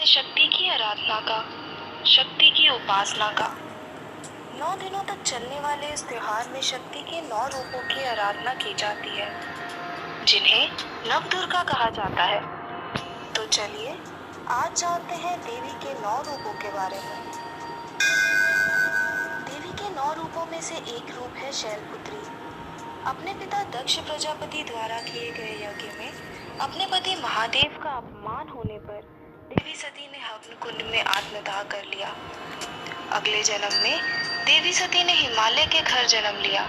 शक्ति की आराधना का, शक्ति की उपासना का। 9 दिनों तक चलने वाले इस त्योहार में शक्ति के 9 रूपों की आराधना की जाती है, जिन्हें नवदुर्गा कहा जाता है। तो चलिए आज जानते हैं देवी के 9 रूपों के बारे में। देवी के 9 रूपों में से एक रूप है शैलपुत्री। अपने पिता दक्ष प्रजापति द्वारा किए गए यज्ञ में अपने पति महादेव का अपमान होने पर देवी सती ने हवन कुंड में आत्मदाह कर लिया। अगले जन्म में देवी सती ने हिमालय के घर जन्म लिया।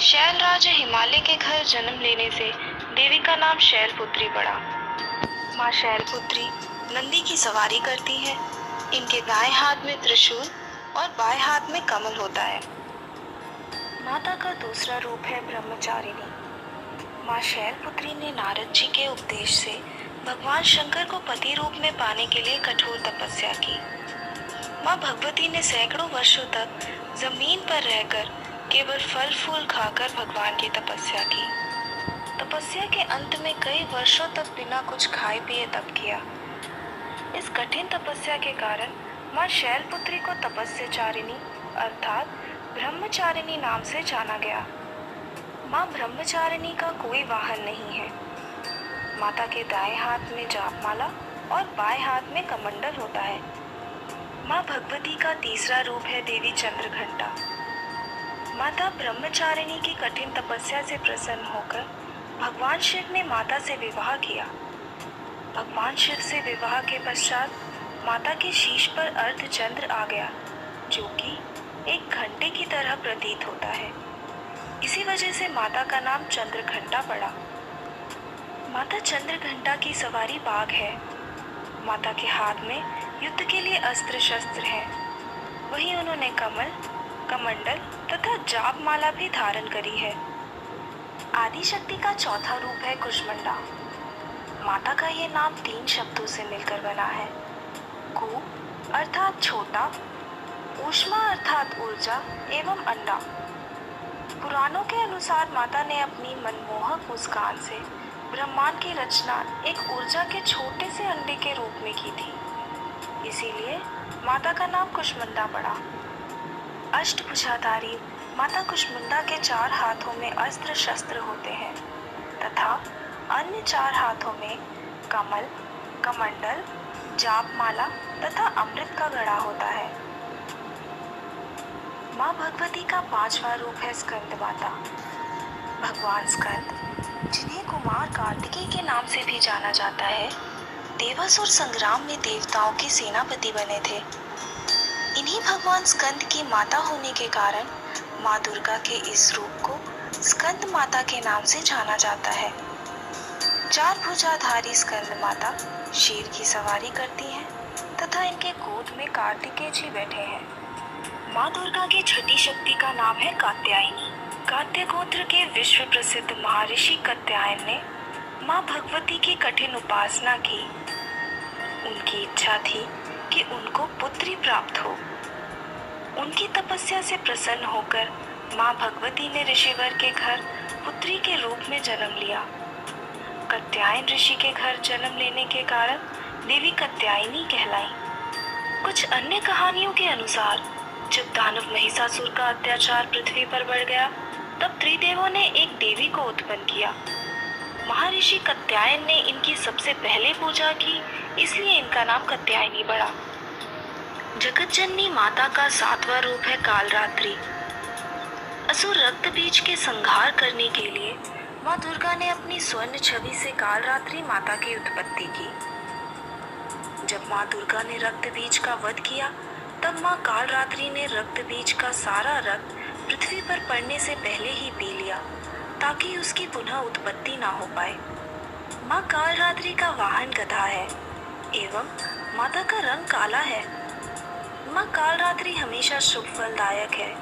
शैलराज हिमालय के घर जन्म लेने से देवी का नाम शैलपुत्री पड़ा। माँ शैलपुत्री नंदी की सवारी करती है। इनके दाएं हाथ में त्रिशूल और बाएं हाथ में कमल होता है। माता का दूसरा रूप है ब्रह्मचारिणी। माँ शैलपुत्री ने नारद जी के उपदेश से भगवान शंकर को पति रूप में पाने के लिए कठोर तपस्या की। माँ भगवती ने सैकड़ों वर्षों तक जमीन पर रहकर केवल फल फूल खाकर भगवान की तपस्या की। तपस्या के अंत में कई वर्षों तक बिना कुछ खाए पिए तप किया। इस कठिन तपस्या के कारण माँ शैलपुत्री को तपस्याचारिणी अर्थात ब्रह्मचारिणी नाम से जाना गया। माँ ब्रह्मचारिणी का कोई वाहन नहीं है। माता के दाएं हाथ में जापमाला और बाएं हाथ में कमंडल होता है। माँ भगवती का तीसरा रूप है देवी चंद्रघंटा। माता ब्रह्मचारिणी की कठिन तपस्या से प्रसन्न होकर भगवान शिव ने माता से विवाह किया। भगवान शिव से विवाह के पश्चात माता के शीश पर अर्धचंद्र आ गया, जो कि एक घंटे की तरह प्रतीत होता है। इसी वजह से माता का नाम चंद्रघंटा पड़ा। माता चंद्रघंटा की सवारी बाघ है। माता के हाथ में युद्ध के लिए अस्त्र शस्त्र है। वहीं उन्होंने कमल, कमंडल तथा जापमाला भी धारण करी है। आदि शक्ति का चौथा रूप है कुष्मांडा। माता का ये नाम 3 शब्दों से मिलकर बना है। कु अर्थात छोटा, ऊष्मा अर्थात ऊर्जा एवं अंडा। पुराणों के अनुसार माता ने अपनी मनमोहक मुस्कान से ब्रह्मांड की रचना एक ऊर्जा के छोटे से अंडे के रूप में की थी। इसीलिए माता का नाम कुष्मांडा पड़ा। अष्टभुजाधारी माता कुष्मांडा के 4 हाथों में अस्त्र शस्त्र होते हैं तथा अन्य 4 हाथों में कमल, कमंडल, जापमाला तथा अमृत का घड़ा होता है। माँ भगवती का 5वां रूप है स्कंद माता। भगवान स्कंद, जिन्हें कुमार कार्तिकेय के नाम से भी जाना जाता है, देवासुर संग्राम में देवताओं के सेनापति बने थे। इन्हीं भगवान स्कंद की माता होने के कारण माँ दुर्गा के इस रूप को स्कंद माता के नाम से जाना जाता है। 4 भुजाधारी स्कंद माता शेर की सवारी करती हैं तथा इनके गोद में कार्तिकेय जी बैठे हैं। माँ दुर्गा की छठी शक्ति का नाम है कात्यायनी। कात्य गोत्र के विश्व प्रसिद्ध महर्षि कात्यायन ने माँ भगवती की कठिन उपासना की। उनकी इच्छा थी कि उनको पुत्री प्राप्त हो। उनकी तपस्या से प्रसन्न होकर माँ भगवती ने ऋषिवर के घर पुत्री के रूप में जन्म लिया। कात्यायन ऋषि के घर जन्म लेने के कारण देवी कात्यायनी कहलाई। कुछ अन्य कहानियों के अनुसार जब दानव महिषासुर का अत्याचार पृथ्वी पर बढ़ गया, तब त्रिदेवों ने एक देवी को उत्पन्न किया। महर्षि कात्यायन ने इनकी सबसे पहले पूजा की, इसलिए इनका नाम कात्यायनी पड़ा। जगतजननी माता का 7वां रूप है कालरात्रि। असुर रक्त बीज के संहार करने के लिए माँ दुर्गा ने अपनी स्वर्ण छवि से कालरात्रि माता की उत्पत्ति की। जब माँ दुर्गा ने रक्त बीज का वध किया, तब माँ कालरात्रि ने रक्त बीज का सारा रक्त पृथ्वी पर पड़ने से पहले ही पी लिया, ताकि उसकी पुनः उत्पत्ति ना हो पाए। माँ कालरात्रि का वाहन गधा है एवं माता का रंग काला है। माँ कालरात्रि हमेशा शुभ फलदायक है,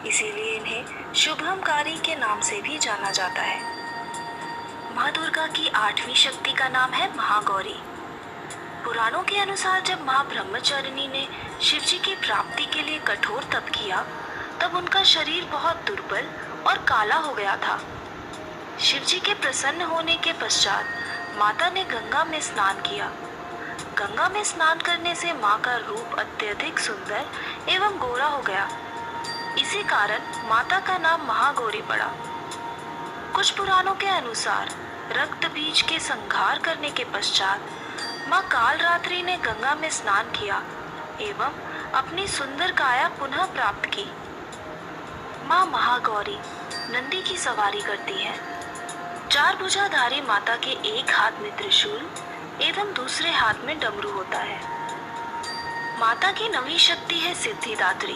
इसीलिए इन्हें शुभमकारी के नाम से भी जाना जाता है। माँ दुर्गा की 8वीं शक्ति का नाम है महागौरी। पुराणों के अनुसार जब माँ ब्रह्मचारिणी ने शिव जी की प्राप्ति के लिए कठोर तप किया, तब उनका शरीर बहुत दुर्बल और काला हो गया था। शिव जी के प्रसन्न होने के पश्चात माता ने गंगा में स्नान किया। गंगा में स्नान करने से माँ का रूप अत्यधिक सुंदर एवं गोरा हो गया। इसी कारण माता का नाम महागौरी पड़ा। कुछ पुराणों के अनुसार रक्त बीज के संहार करने के पश्चात माँ कालरात्रि ने गंगा में स्नान किया एवं अपनी सुंदर काया पुनः प्राप्त की। माँ महागौरी नंदी की सवारी करती है। चार भुजाधारी माता के एक हाथ में त्रिशूल एवं दूसरे हाथ में डमरू होता है। माता की नवी शक्ति है सिद्धिदात्री।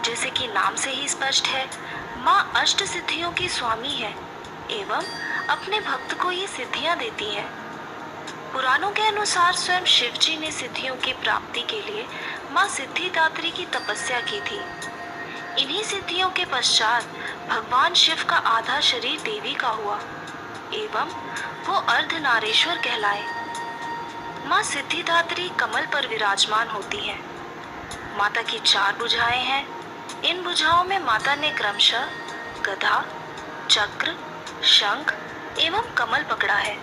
जैसे कि नाम से ही स्पष्ट है, माँ अष्ट सिद्धियों की स्वामी है एवं अपने भक्त को ये सिद्धियां देती है। पुराणों के अनुसार स्वयं शिव जी ने सिद्धियों की प्राप्ति के लिए माँ सिद्धिदात्री की तपस्या की थी। इन्हीं सिद्धियों के पश्चात भगवान शिव का आधा शरीर देवी का हुआ एवं वो अर्धनारेश्वर कहलाए। माँ सिद्धिदात्री कमल पर विराजमान होती है। माता की चार भुजाएं हैं। इन भुजाओं में माता ने क्रमशः गदा, चक्र, शंख एवं कमल पकड़ा है।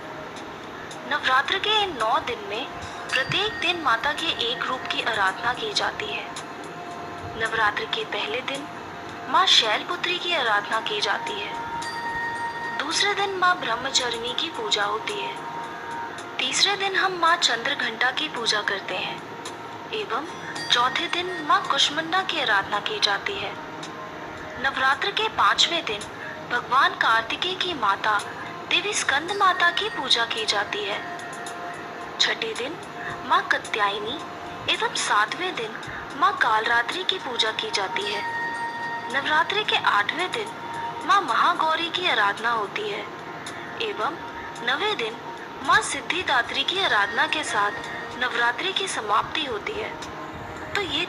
नवरात्र के इन 9 दिन में प्रत्येक दिन माता के एक रूप की आराधना की जाती है। नवरात्र के पहले दिन माँ शैलपुत्री की आराधना की जाती है। दूसरे दिन माँ ब्रह्मचारिणी की पूजा होती है। तीसरे दिन हम माँ चंद्रघंटा की पूजा करते हैं एवं चौथे दिन माँ कुष्मांडा की आराधना की जाती है। नवरात्र के 5वें दिन भगवान कार्तिकेय की माता देवी स्कंद माता की पूजा की जाती है। छठे दिन माँ कात्यायनी एवं 7वें दिन माँ कालरात्रि की पूजा की जाती है। नवरात्रि के 8वें दिन माँ महागौरी की आराधना होती है एवं 9वें दिन माँ सिद्धिदात्री की आराधना के साथ नवरात्रि की समाप्ति होती है। तो ये